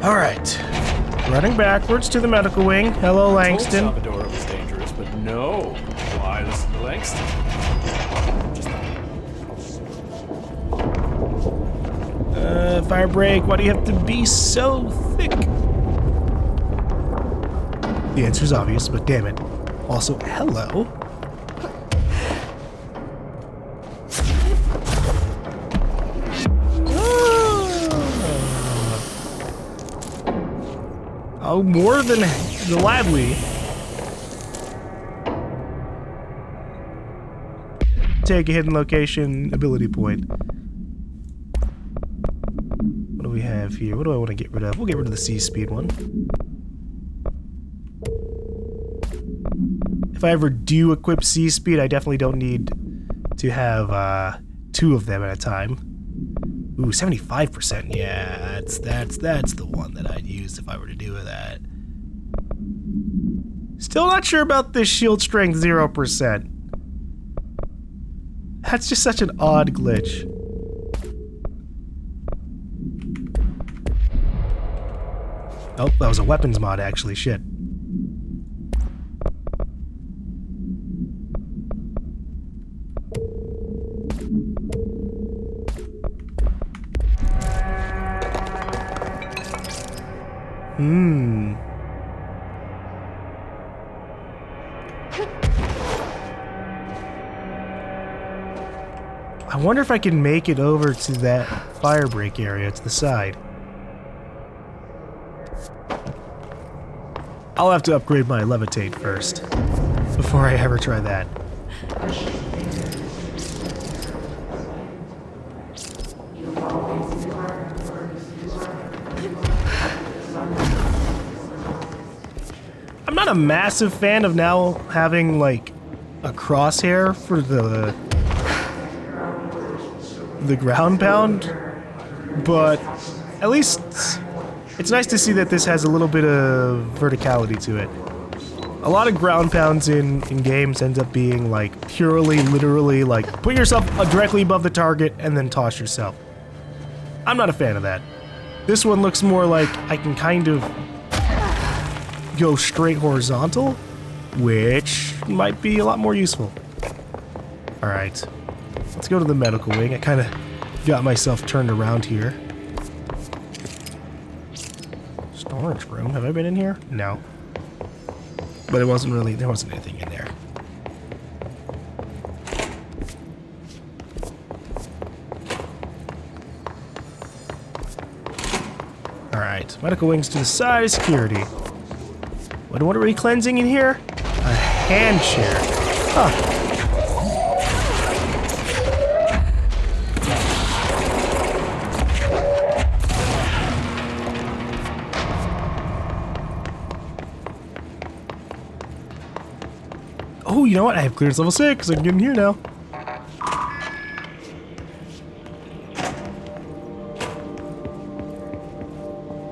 Alright. Running backwards to the medical wing. Hello, Langston. I told Salvador it was dangerous, but no. Why listen to Langston? Fire break. Why do you have to be so thick? The answer's obvious, but damn it. Also, hello. Oh, more than gladly. Take a hidden location ability point. What do we have here? What do I want to get rid of? We'll get rid of the C speed one. If I ever do equip C speed, I definitely don't need to have 2 of them at a time. Ooh, 75%. Yeah, that's the one that I'd use if I were to do that. Still not sure about this shield strength 0%. That's just such an odd glitch. Oh, that was a weapons mod actually, shit. I wonder if I can make it over to that fire break area to the side. I'll have to upgrade my levitate first before I ever try that. I'm not a massive fan of now having like a crosshair for the ground pound, but at least it's nice to see that this has a little bit of verticality to it. A lot of ground pounds in games ends up being like purely, literally like put yourself directly above the target and then toss yourself. I'm not a fan of that. This one looks more like I can kind of go straight horizontal, which might be a lot more useful. Alright, let's go to the medical wing. I kind of got myself turned around here. Storage room, have I been in here? No. But it wasn't really, there wasn't anything in there. Alright, medical wings to the side of security. What are we cleansing in here? A hand share. Huh. Oh, you know what? I have clearance level 6. I can get in here now.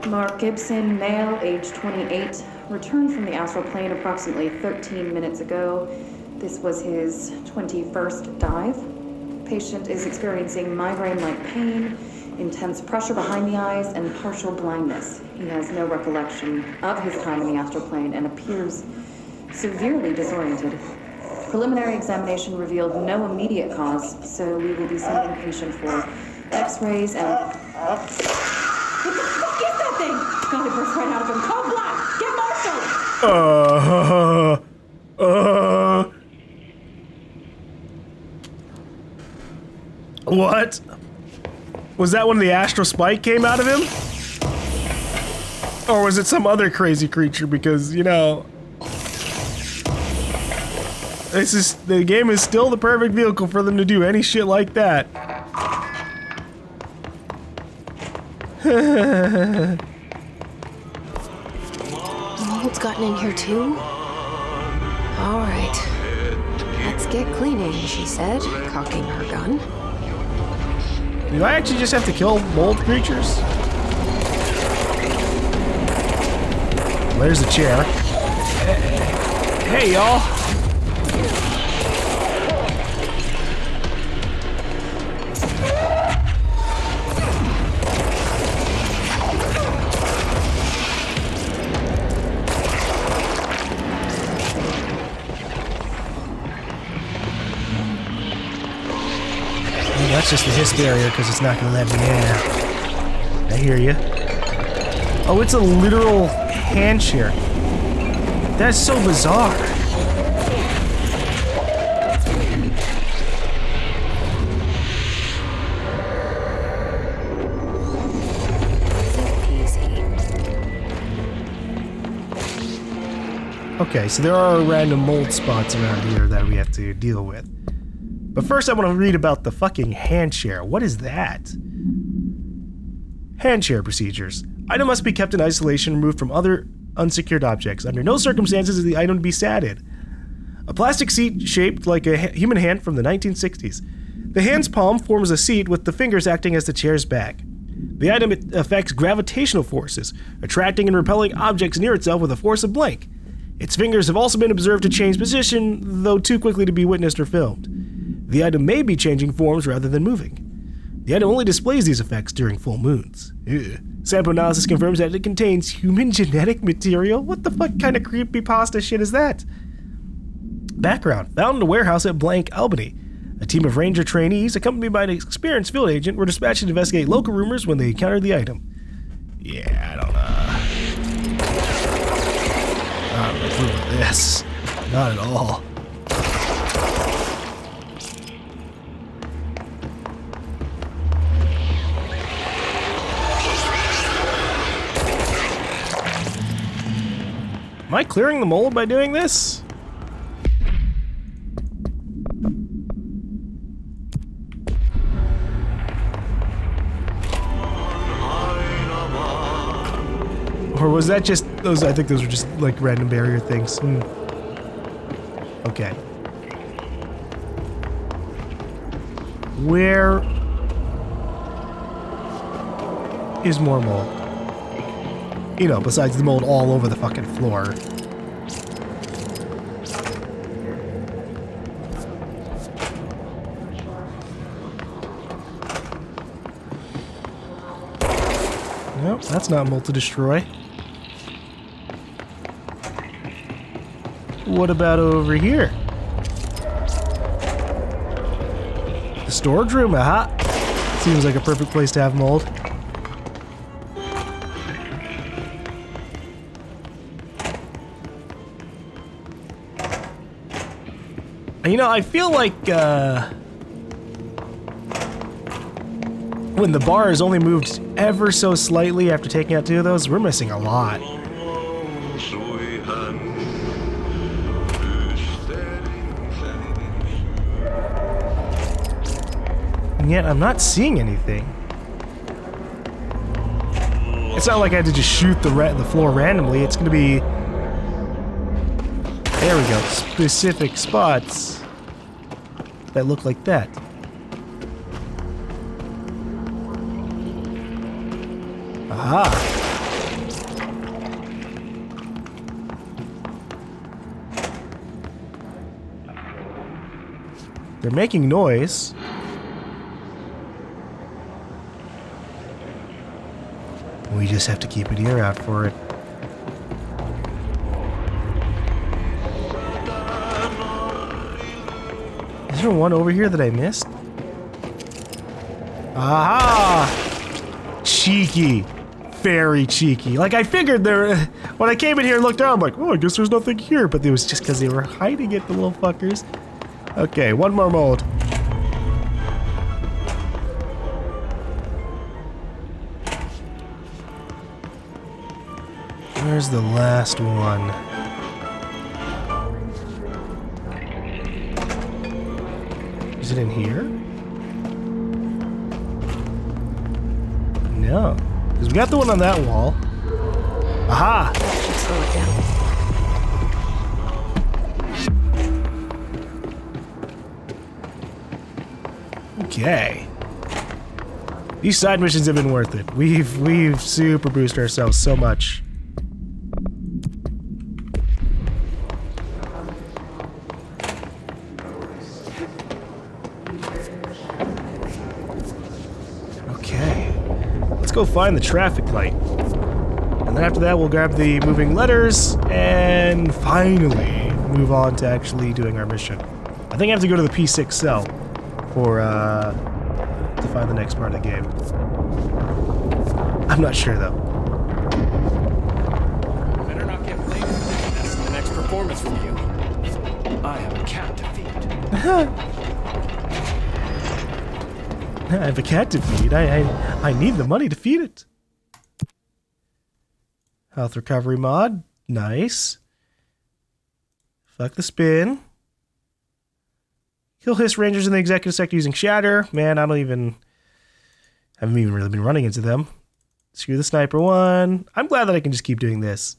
Mark Gibson, male, age 28, returned from the astral plane approximately 13 minutes ago. This was his 21st dive. Patient is experiencing migraine-like pain, intense pressure behind the eyes, and partial blindness. He has no recollection of his time in the astral plane and appears severely disoriented. Preliminary examination revealed no immediate cause, so we will be sending patient for x-rays and... What the fuck is that thing? God, it burst right out of him. Call Black! Get Marshall! What? Was that when the astral spike came out of him? Or was it some other crazy creature? Because, you know... the game is still the perfect vehicle for them to do any shit like that. Mold's gotten in here too? Alright. Let's get cleaning, she said, cocking her gun. Do I actually just have to kill mold creatures? There's a chair. Hey, y'all. that's just the hiss barrier because it's not going to let me in. I hear you. Oh, it's a literal hand share. That's so bizarre. Okay, so there are random mold spots around here that we have to deal with. But first I want to read about the fucking hand share. What is that? Hand share procedures. Item must be kept in isolation, removed from other unsecured objects. Under no circumstances is the item to be satted. A plastic seat shaped like a human hand from the 1960s. The hand's palm forms a seat with the fingers acting as the chair's back. The item affects gravitational forces, attracting and repelling objects near itself with a force of blank. Its fingers have also been observed to change position, though too quickly to be witnessed or filmed. The item may be changing forms rather than moving. The item only displays these effects during full moons. Ugh. Sample analysis confirms that it contains human genetic material? What the fuck kind of creepypasta shit is that? Background. Found in a warehouse at blank, Albany. A team of ranger trainees, accompanied by an experienced field agent, were dispatched to investigate local rumors when they encountered the item. Yeah, I don't approve of this. Not at all. Am I clearing the mold by doing this? Or was that just those? I think those were just like random barrier things. Okay. Where is more mold? You know, besides the mold all over the fucking floor. Nope, that's not mold to destroy. What about over here? The storage room, aha! Seems like a perfect place to have mold. You know, I feel like, when the bar is only moved ever so slightly after taking out two of those, we're missing a lot. And yet, I'm not seeing anything. It's not like I had to just shoot the floor randomly. It's gonna be... There we go. Specific spots that look like that. Aha! They're making noise. We just have to keep an ear out for it. Is there one over here that I missed? Aha! Cheeky. Very cheeky. Like, I figured there... When I came in here and looked down, I'm like, oh, I guess there's nothing here. But it was just because they were hiding it, the little fuckers. Okay, one more mold. Where's the last one? Is it in here? No. Because we got the one on that wall. Aha! That should slow it down. Okay. These side missions have been worth it. We've super boosted ourselves so much. Go find the traffic light. And then after that, we'll grab the moving letters and finally move on to actually doing our mission. I think I have to go to the P6 cell for to find the next part of the game. I'm not sure, though. Better not get blamed for this in the next performance review. I have a cat to feed. I have a cat to feed. I need the money to feed it. Health recovery mod. Nice. Fuck the spin. Kill hiss rangers in the executive sector using shatter. Man, haven't even really been running into them. Screw the sniper one. I'm glad that I can just keep doing this.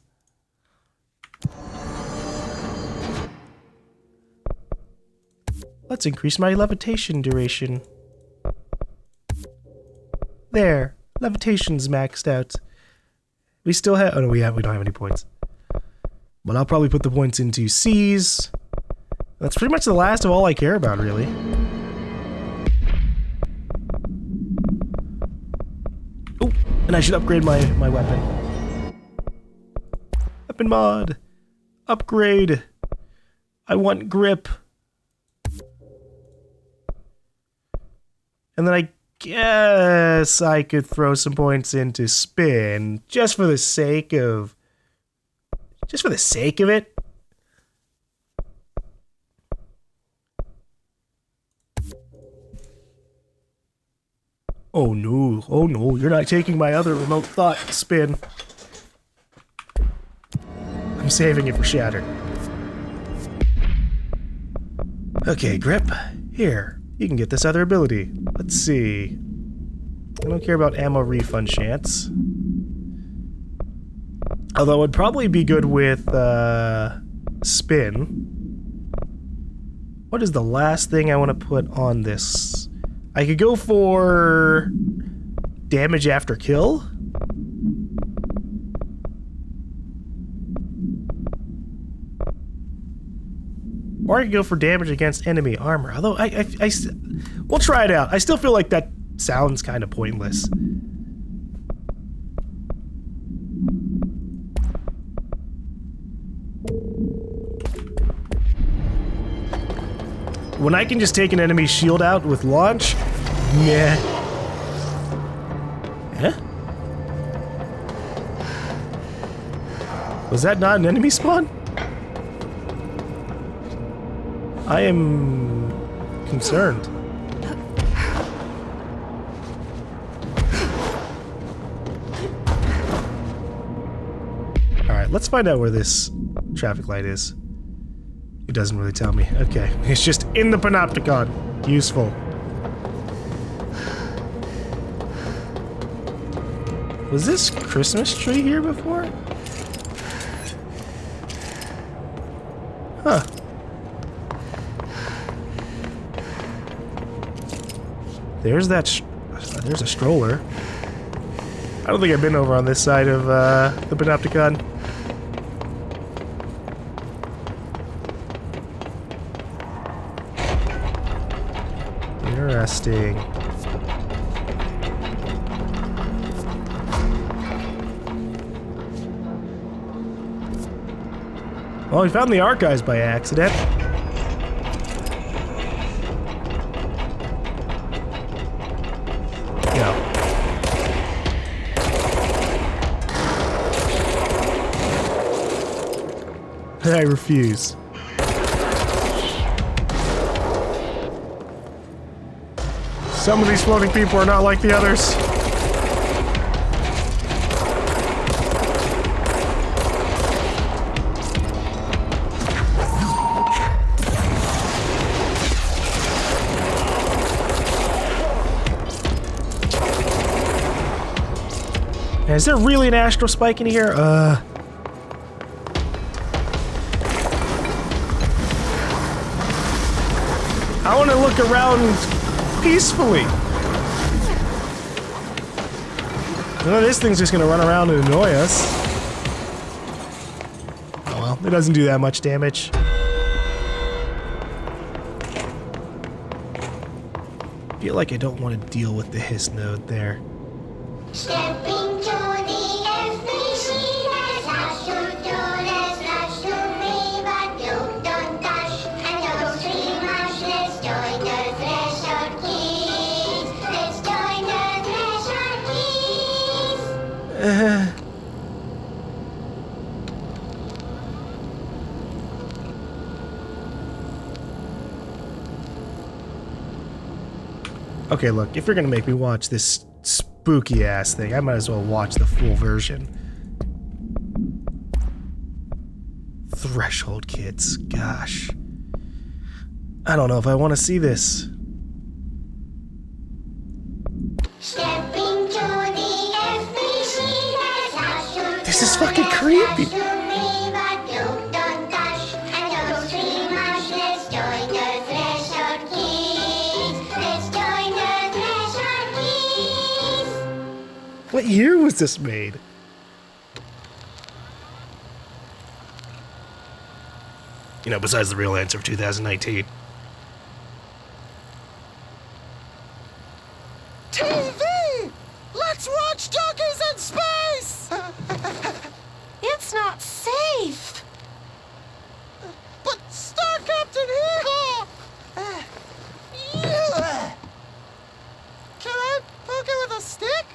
Let's increase my levitation duration. There. Levitation's maxed out. We still have... Oh, no, we don't have any points. But I'll probably put the points into C's. That's pretty much the last of all I care about, really. Oh, and I should upgrade my weapon. Weapon mod. Upgrade. I want grip. And then I guess I could throw some points into spin just for the sake of it. Oh no, you're not taking my other remote thought, spin. I'm saving it for shatter. Okay, grip. Here, you can get this other ability. Let's see. I don't care about ammo refund chance. Although it would probably be good with spin. What is the last thing I want to put on this? I could go for damage after kill. Or I could go for damage against enemy armor. Although we'll try it out. I still feel like that sounds kind of pointless. When I can just take an enemy's shield out with launch, yeah. Huh? Was that not an enemy spawn? I am concerned. Alright, let's find out where this traffic light is. It doesn't really tell me. Okay, it's just in the panopticon. Useful. Was this Christmas tree here before? Huh. There's that. There's a stroller. I don't think I've been over on this side of the panopticon. Interesting. Well, we found the archives by accident. No. I refuse. Some of these floating people are not like the others. Man, is there really an astral spike in here? I want to look around peacefully. Well, this thing's just gonna run around and annoy us. Oh well, it doesn't do that much damage. I feel like I don't want to deal with the hiss node there. Step into the FBC, there's lots to do, there's lots to be, but you don't dash, and don't scream much, let's join the threshold kids, let's Okay, look, if you're gonna make me watch this spooky ass thing, I might as well watch the full version. Threshold kids, gosh. I don't know if I want to see this. This is fucking creepy. What year was this made? You know, besides the real answer of 2019. TV! Let's watch Donkeys in Space! It's not safe. But Star Captain Eagle! Can I poke it with a stick?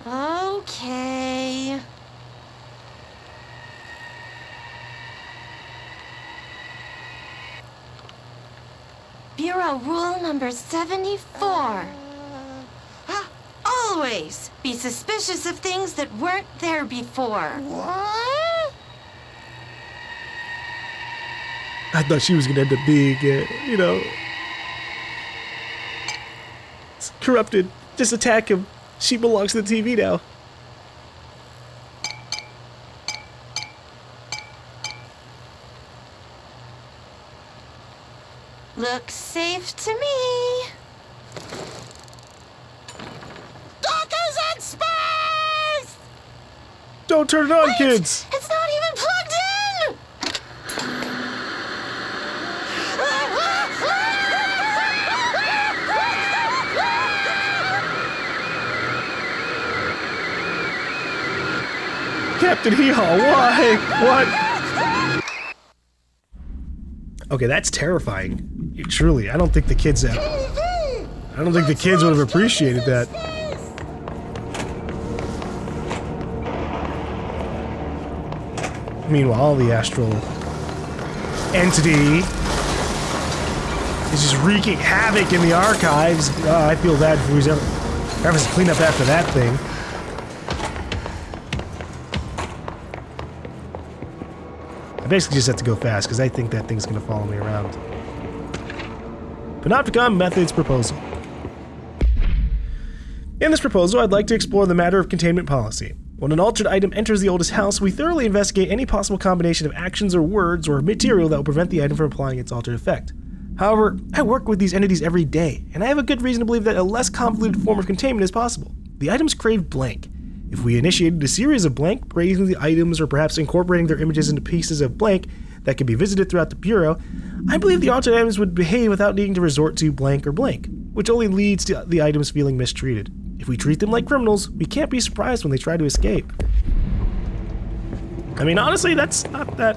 Okay. Bureau rule number 74. Always be suspicious of things that weren't there before. What? I thought she was gonna end up being, you know, corrupted. Just attack him. She belongs to the TV now. Looks safe to me. Donkeys in Space! Don't turn it on, kids! It's not even plugged in! Captain Hee-Haw, why? What? Okay, that's terrifying. Truly, I don't think the kids have. I don't think the kids would have appreciated that. Meanwhile, the astral entity is just wreaking havoc in the archives. I feel bad for who's ever has to clean up after that thing. I basically just have to go fast because I think that thing's gonna follow me around. Panopticon Methods Proposal. In this proposal, I'd like to explore the matter of containment policy. When an altered item enters the oldest house, we thoroughly investigate any possible combination of actions or words or material that will prevent the item from applying its altered effect. However, I work with these entities every day, and I have a good reason to believe that a less convoluted form of containment is possible. The items crave blank. If we initiated a series of blank, raising the items or perhaps incorporating their images into pieces of blank that could be visited throughout the Bureau, I believe the altered items would behave without needing to resort to blank or blank, which only leads to the items feeling mistreated. If we treat them like criminals, we can't be surprised when they try to escape. I mean, honestly, it's not that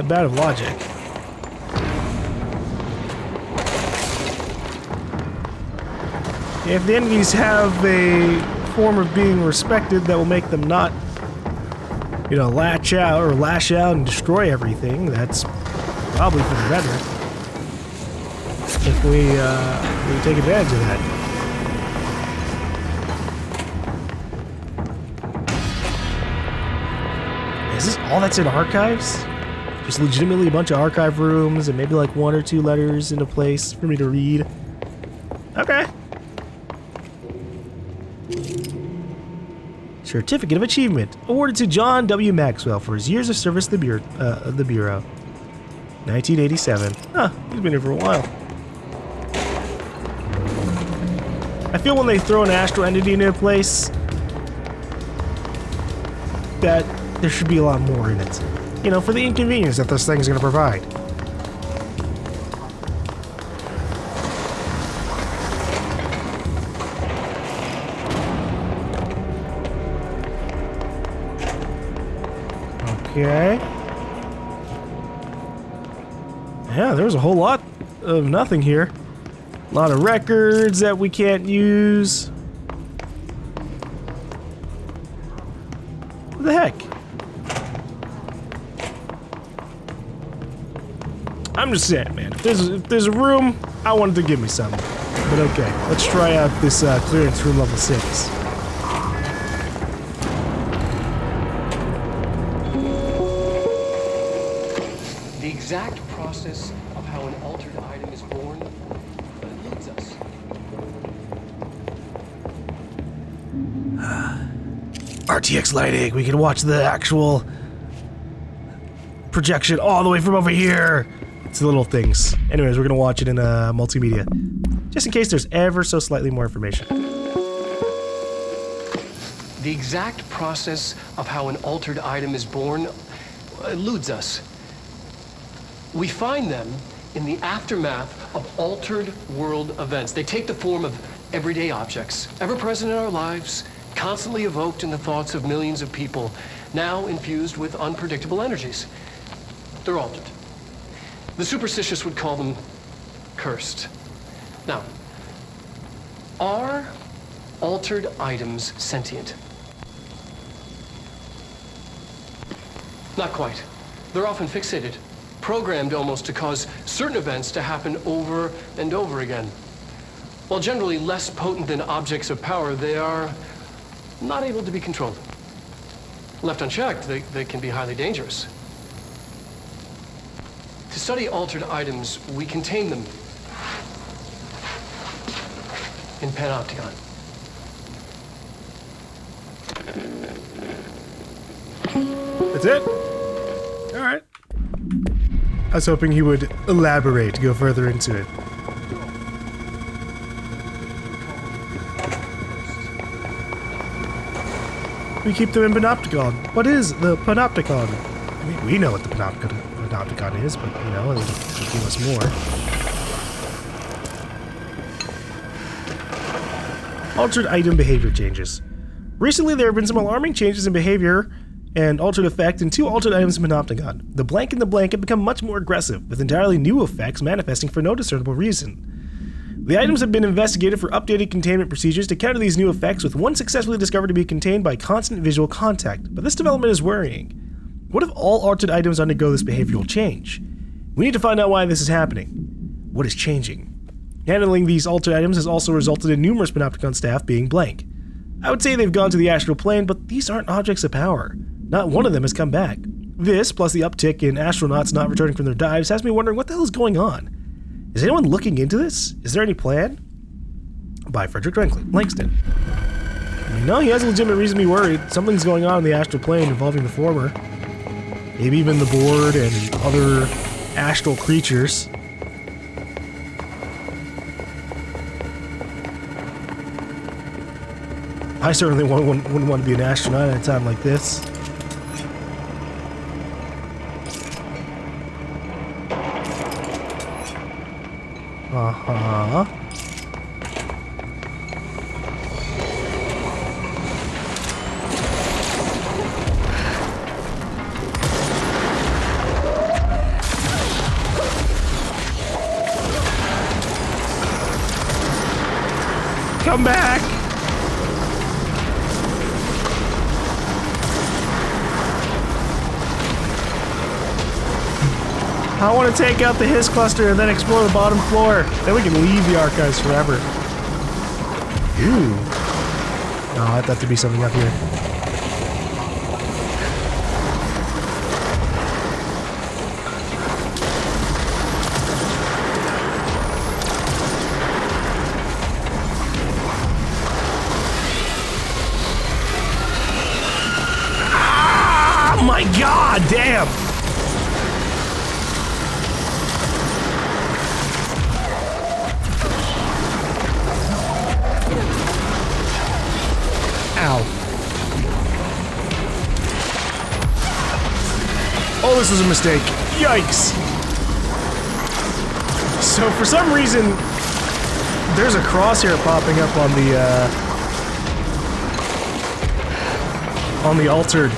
bad of logic. If the entities have a form of being respected that will make them not, you know, lash out and destroy everything, that's probably for the better. If we take advantage of that. Is this all that's in archives? Just legitimately a bunch of archive rooms and maybe like 1 or 2 letters in a place for me to read. Okay. Certificate of Achievement, awarded to John W. Maxwell for his years of service to the Bureau. 1987. Huh, he's been here for a while. I feel when they throw an astral entity into a place that there should be a lot more in it. You know, for the inconvenience that this thing is going to provide. Okay. Yeah, there's a whole lot of nothing here. A lot of records that we can't use. What the heck? I'm just saying, man. If there's a room, I wanted to give me some. But okay, let's try out this clearance room level 6. The exact process of how an altered item is born eludes us. RTX lighting. We can watch the actual projection all the way from over here. It's the little things. Anyways, we're gonna watch it in multimedia, just in case there's ever so slightly more information. The exact process of how an altered item is born eludes us. We find them in the aftermath of altered world events. They take the form of everyday objects, ever present in our lives, constantly evoked in the thoughts of millions of people, now infused with unpredictable energies. They're altered. The superstitious would call them cursed. Now, are altered items sentient? Not quite. They're often fixated, programmed almost to cause certain events to happen over and over again. While generally less potent than objects of power, they are not able to be controlled. Left unchecked, they can be highly dangerous. To study altered items, we contain them in Panopticon. That's it? Alright. I was hoping he would elaborate, go further into it. We keep them in Panopticon. What is the Panopticon? I mean, we know what the Panopticon is, but, you know, it'll give us more. Altered item behavior changes. Recently, there have been some alarming changes in behavior and altered effect in 2 altered items in Panopticon. The blank and the blank have become much more aggressive, with entirely new effects manifesting for no discernible reason. The items have been investigated for updated containment procedures to counter these new effects, with one successfully discovered to be contained by constant visual contact, but this development is worrying. What if all altered items undergo this behavioral change? We need to find out why this is happening. What is changing? Handling these altered items has also resulted in numerous Panopticon staff being blank. I would say they've gone to the astral plane, but these aren't objects of power. Not one of them has come back. This, plus the uptick in astronauts not returning from their dives, has me wondering what the hell is going on. Is anyone looking into this? Is there any plan? By Frederick Langston. No, he has a legitimate reason to be worried. Something's going on in the astral plane involving the former. Maybe even the board and other astral creatures. I certainly wouldn't want to be an astronaut at a time like this. Uh-huh. Come back! I want to take out the Hiss cluster and then explore the bottom floor. Then we can leave the archives forever. Ooh. Oh, I thought there'd be something up here. Ah, my God, damn! Ow. Oh, this was a mistake. Yikes. So for some reason, there's a crosshair popping up on the altered.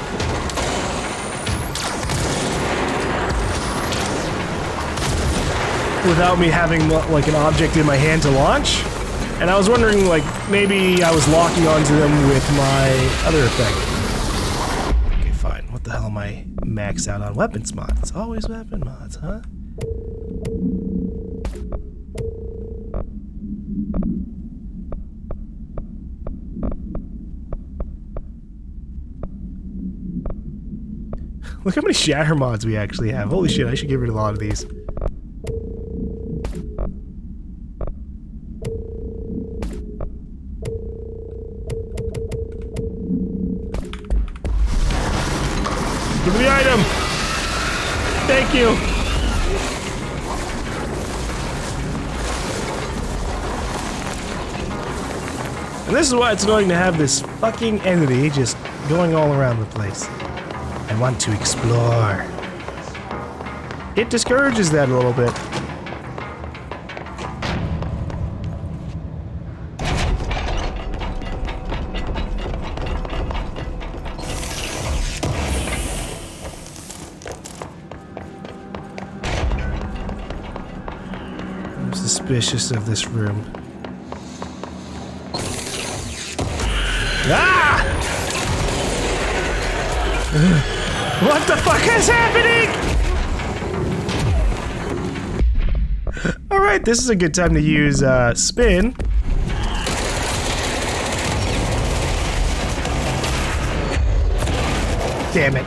Without me having like an object in my hand to launch. And I was wondering, like, maybe I was locking onto them with my other effect. the hell am I maxed out on weapons mods? It's always weapon mods, huh? Look how many shatter mods we actually have. Holy shit, I should get rid of a lot of these. Give me the item! Thank you! And this is why it's annoying to have this fucking entity just going all around the place. I want to explore. It discourages that a little bit. I'm suspicious of this room. Ah! What the fuck is happening? Alright, this is a good time to use spin. Damn it.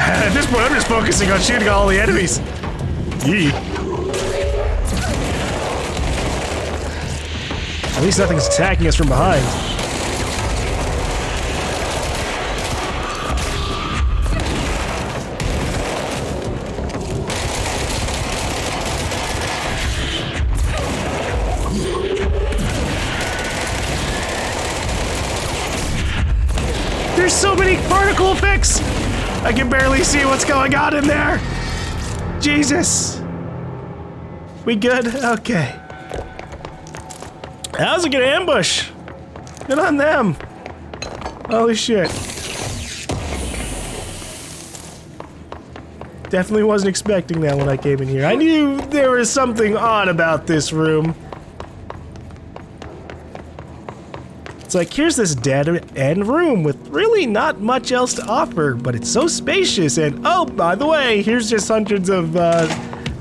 At this point, I'm just focusing on shooting all the enemies. Yee. At least nothing's attacking us from behind. There's so many particle effects! I can barely see what's going on in there! Jesus! We good? Okay. That was a good ambush! Good on them! Holy shit. Definitely wasn't expecting that when I came in here. I knew there was something odd about this room. It's like, here's this dead-end room with really not much else to offer, but it's so spacious, and oh, by the way, here's just hundreds of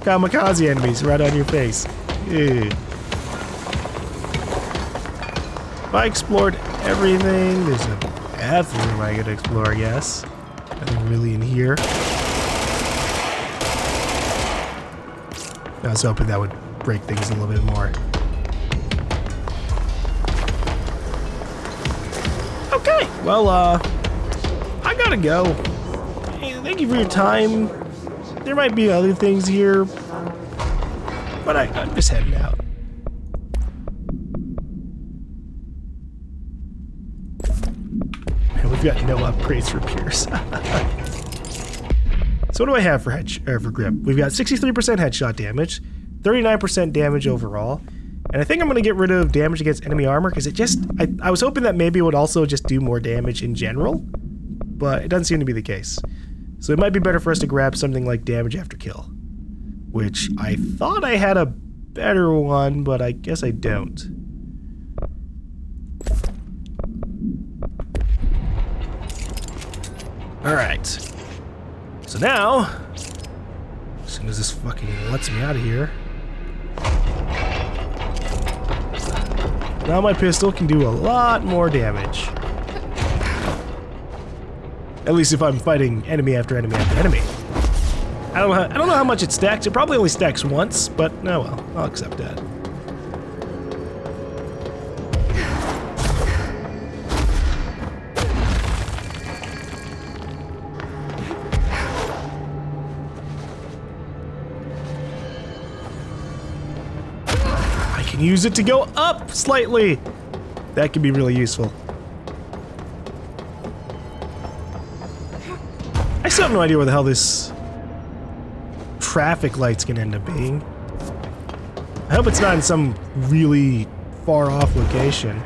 kamikaze enemies right on your face. Ew. If I explored everything, there's a bathroom I could explore, I guess. Nothing really in here. I was hoping that would break things a little bit more. Okay, well, I gotta go. Hey, thank you for your time. There might be other things here, but I'm just heading out. And we've got no upgrades for Pierce. So what do I have for grip? We've got 63% headshot damage, 39% damage overall. And I think I'm going to get rid of damage against enemy armor because it just... I was hoping that maybe it would also just do more damage in general, but it doesn't seem to be the case. So it might be better for us to grab something like damage after kill, which I thought I had a better one, but I guess I don't. Alright. So now, as soon as this fucking lets me out of here... Now my pistol can do a lot more damage. At least if I'm fighting enemy after enemy after enemy. I don't know how much it stacks. It probably only stacks once, but oh well, I'll accept that. I can use it to go up slightly. That could be really useful. I still have no idea where the hell this traffic light's gonna end up being. I hope it's not in some really far off location.